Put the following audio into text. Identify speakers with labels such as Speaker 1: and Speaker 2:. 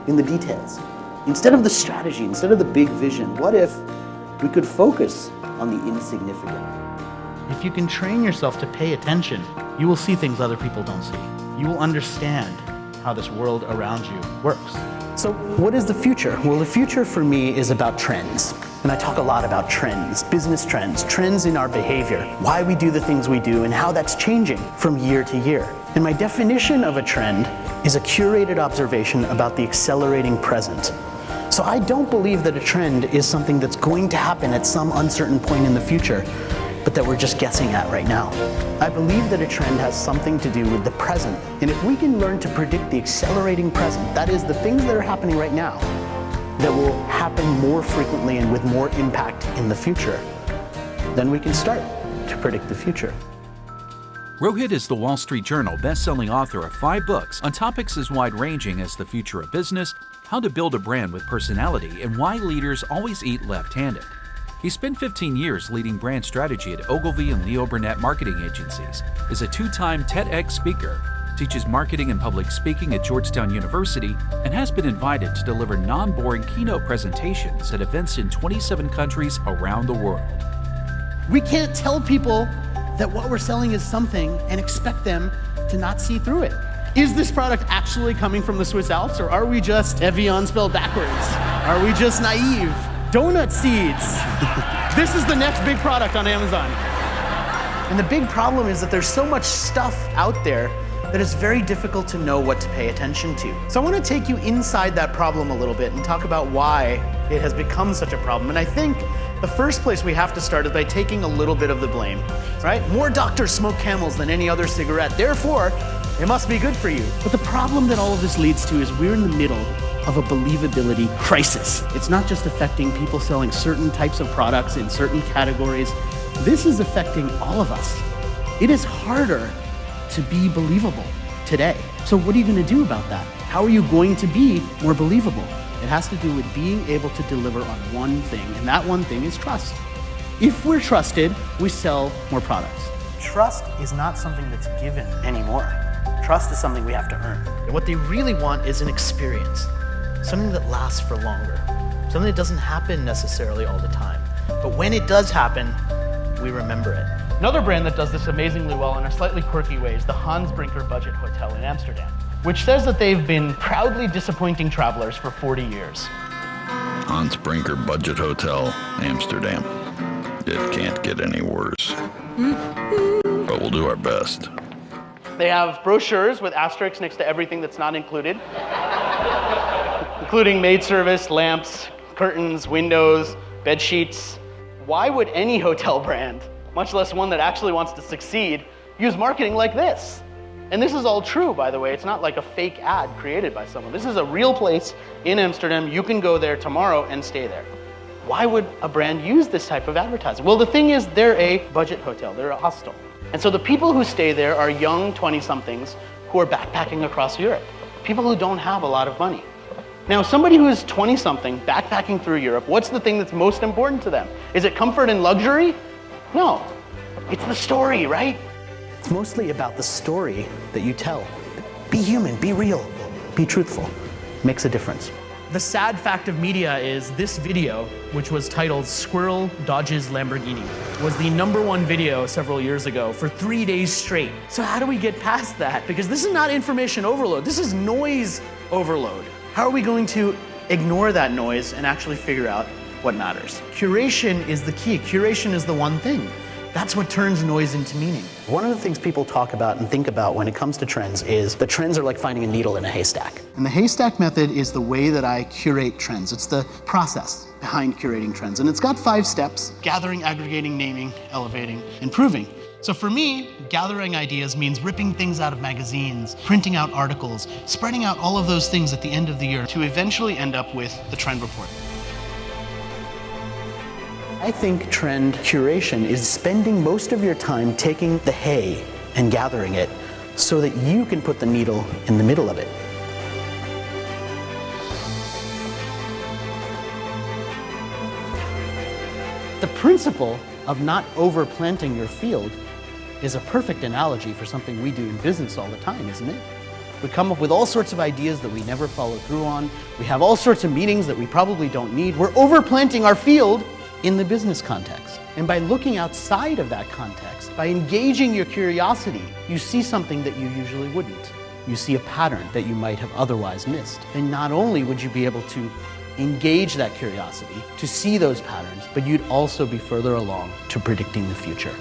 Speaker 1: in the details. Instead of the strategy, instead of the big vision, what if we could focus on the insignificant?
Speaker 2: If you can train yourself to pay attention, you will see things other people don't see. You will understand how this world around you works.
Speaker 1: So what is the future? Well, the future for me is about trends. And I talk a lot about trends, business trends, trends in our behavior, why we do the things we do, and how that's changing from year to year. And my definition of a trend is a curated observation about the accelerating present. So I don't believe that a trend is something that's going to happen at some uncertain point in the future, but that we're just guessing at right now. I believe that a trend has something to do with the present. And if we can learn to predict the accelerating present, that is the things that are happening right now, that will happen more frequently and with more impact in the future, then we can start to predict the future.
Speaker 3: Rohit is the Wall Street Journal best-selling author of 5 books on topics as wide-ranging as the future of business, how to build a brand with personality, and why leaders always eat left-handed. He spent 15 years leading brand strategy at Ogilvy and Leo Burnett marketing agencies, is a 2-time TEDx speaker, teaches marketing and public speaking at Georgetown University, and has been invited to deliver non-boring keynote presentations at events in 27 countries around the world.
Speaker 2: We can't tell people that what we're selling is something and expect them to not see through it. Is this product actually coming from the Swiss Alps, or are we just Evian spelled backwards? Are we just naive? Donut seeds. This is the next big product on Amazon.
Speaker 1: And the big problem is that there's so much stuff out there that it's very difficult to know what to pay attention to. So I want to take you inside that problem a little bit and talk about why it has become such a problem. And I think the first place we have to start is by taking a little bit of the blame, right? More doctors smoke Camels than any other cigarette, therefore, it must be good for you. But the problem that all of this leads to is we're in the middle of a believability crisis. It's not just affecting people selling certain types of products in certain categories. This is affecting all of us. It is harder to be believable today. So what are you going to do about that? How are you going to be more believable? It has to do with being able to deliver on one thing, and that one thing is trust. If we're trusted, we sell more products. Trust is not something that's given anymore. Trust is something we have to earn. And what they really want is an experience, something that lasts for longer, something that doesn't happen necessarily all the time. But when it does happen, we remember it.
Speaker 2: Another brand that does this amazingly well in a slightly quirky way is the Hans Brinker Budget Hotel in Amsterdam, which says that they've been proudly disappointing travelers for 40 years.
Speaker 4: Hans Brinker Budget Hotel, Amsterdam. It can't get any worse. But we'll do our best.
Speaker 2: They have brochures with asterisks next to everything that's not included, including maid service, lamps, curtains, windows, bed sheets. Why would any hotel brand, much less one that actually wants to succeed, use marketing like this? And this is all true, by the way. It's not like a fake ad created by someone. This is a real place in Amsterdam. You can go there tomorrow and stay there. Why would a brand use this type of advertising? Well, the thing is, they're a budget hotel. They're a hostel. And so the people who stay there are young 20-somethings who are backpacking across Europe, people who don't have a lot of money. Now, somebody who is 20-something backpacking through Europe, what's the thing that's most important to them? Is it comfort and luxury? No, it's the story, right?
Speaker 1: It's mostly about the story that you tell. Be human, be real, be truthful. Makes a difference.
Speaker 2: The sad fact of media is this video, which was titled "Squirrel Dodges Lamborghini," was the #1 video several years ago for 3 days straight. So how do we get past that? Because this is not information overload, this is noise overload. How are we going to ignore that noise and actually figure out what matters? Curation is the key. Curation is the one thing. That's what turns noise into meaning.
Speaker 1: One of the things people talk about and think about when it comes to trends is the trends are like finding a needle in a haystack.
Speaker 2: And the haystack method is the way that I curate trends. It's the process behind curating trends. And it's got 5 steps: gathering, aggregating, naming, elevating, and proving. So for me, gathering ideas means ripping things out of magazines, printing out articles, spreading out all of those things at the end of the year to eventually end up with the trend report.
Speaker 1: I think trend curation is spending most of your time taking the hay and gathering it so that you can put the needle in the middle of it. The principle of not overplanting your field is a perfect analogy for something we do in business all the time, isn't it? We come up with all sorts of ideas that we never follow through on. We have all sorts of meetings that we probably don't need. We're overplanting our field in the business context. And by looking outside of that context, by engaging your curiosity, you see something that you usually wouldn't. You see a pattern that you might have otherwise missed. And not only would you be able to engage that curiosity to see those patterns, but you'd also be further along to predicting the future.